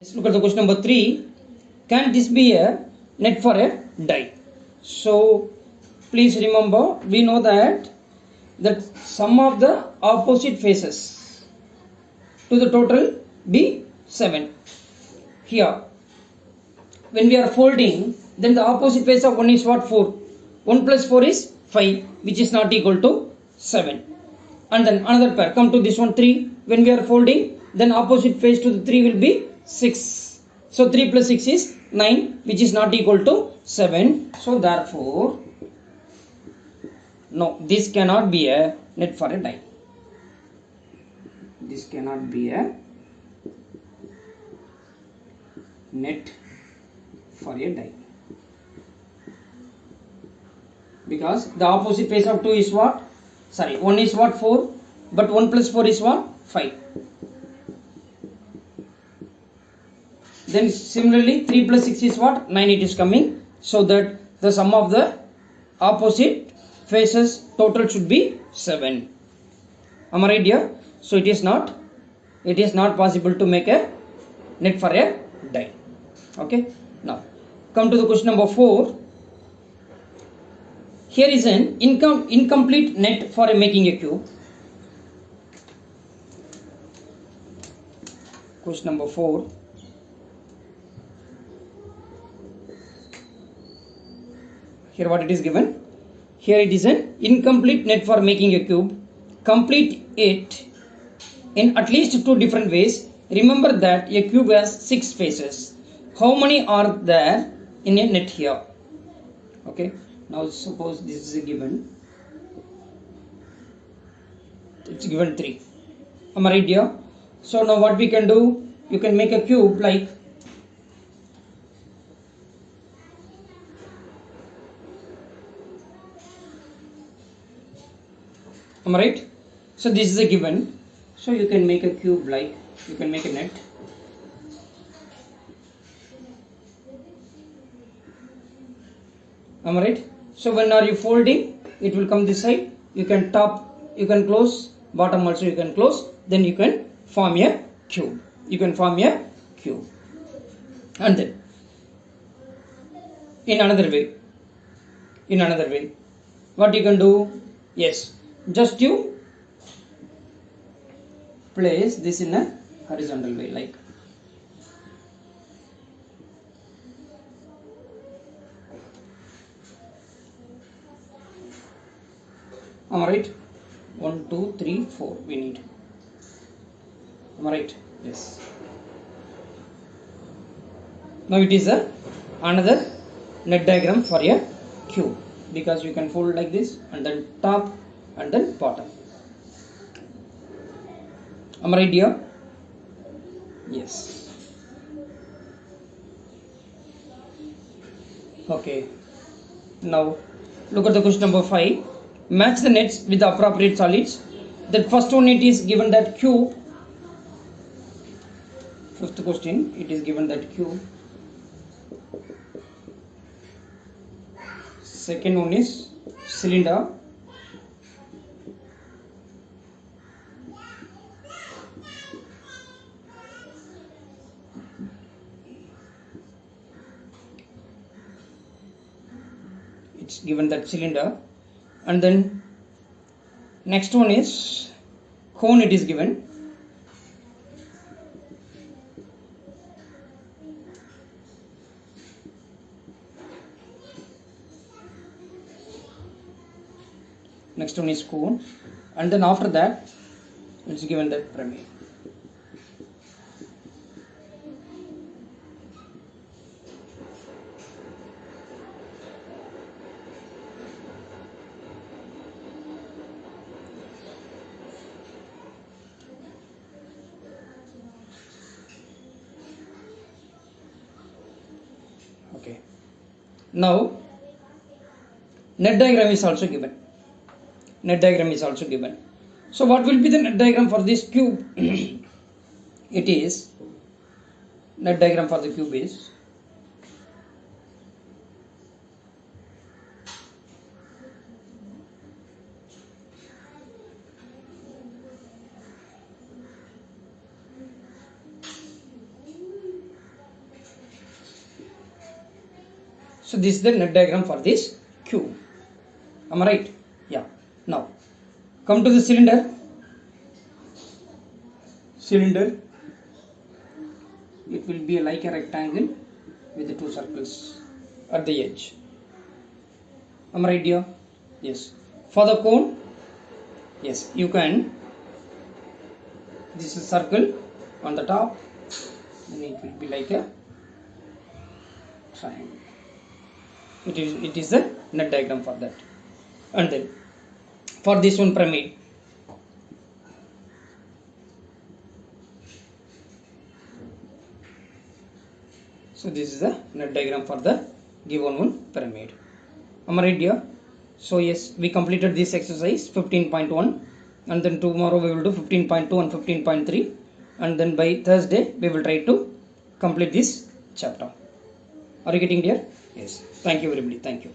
Let's look at the question number 3. Can this be a net for a die? So please remember, we know that sum of the opposite faces to the total be 7. Here, when we are folding, then the opposite face of 1 is what? 4. 1 plus 4 is 5, which is not equal to 7. And then another pair, come to this one 3. When we are folding, then opposite face to the 3 will be 6. So 3 plus 6 is 9, which is not equal to 7. So therefore, no, this cannot be a net for a die. This cannot be a net for a die. Because the opposite face of 2 is what? Sorry, 1 is what? 4. But 1 plus 4 is what? 5. Then similarly 3 plus 6 is what? 9 it is coming. So that the sum of the opposite faces total should be 7. Am I right here? So it is not possible to make a net for a die. Okay. Now come to the question number 4. Here is an incomplete net for making a cube. Question number 4. Here what it is given? Here it is an incomplete net for making a cube. Complete it in at least 2 different ways. Remember that a cube has 6 faces. How many are there in a net here? Okay. Now suppose this is a given. It's given 3. Am I right here? So now what we can do? You can make a cube like am I right? So this is a given. So you can make a cube like, you can make a net. Am I right? So when are you folding, it will come this side. You can close, bottom also you can close. Then you can form a cube. And then in another way, what you can do? Yes, just you place this in a horizontal way like. Am I right? 1, 2, 3, 4 we need. Am I right? Yes. Now it is another net diagram for a cube, because you can fold like this and then top and then bottom. Am I right here? Yes. Okay. Now look at the question number 5. Match the nets with the appropriate solids. That first one, it is given that cube. First question, it is given that cube. Second one is cylinder. It's given that cylinder. And then next one is cone, it is given. Next one is cone, and then after that it's given that pyramid. Okay. Now net diagram is also given. So what will be the net diagram for this cube? It is, net diagram for the cube is, So this is the net diagram for this cube. Am I right? Yeah. Now come to the cylinder. Cylinder, it will be like a rectangle with the two circles at the edge. Am I right, dear? Yes. For the cone, yes, you can, this is circle on the top, then it will be like a triangle. It is the net diagram for that. And then for this one pyramid, so this is the net diagram for the given one pyramid. Am I right, dear? So yes, we completed this exercise 15.1, and then tomorrow we will do 15.2 and 15.3, and then by Thursday we will try to complete this chapter. Are you getting, dear? Yes. Thank you everybody. Thank you.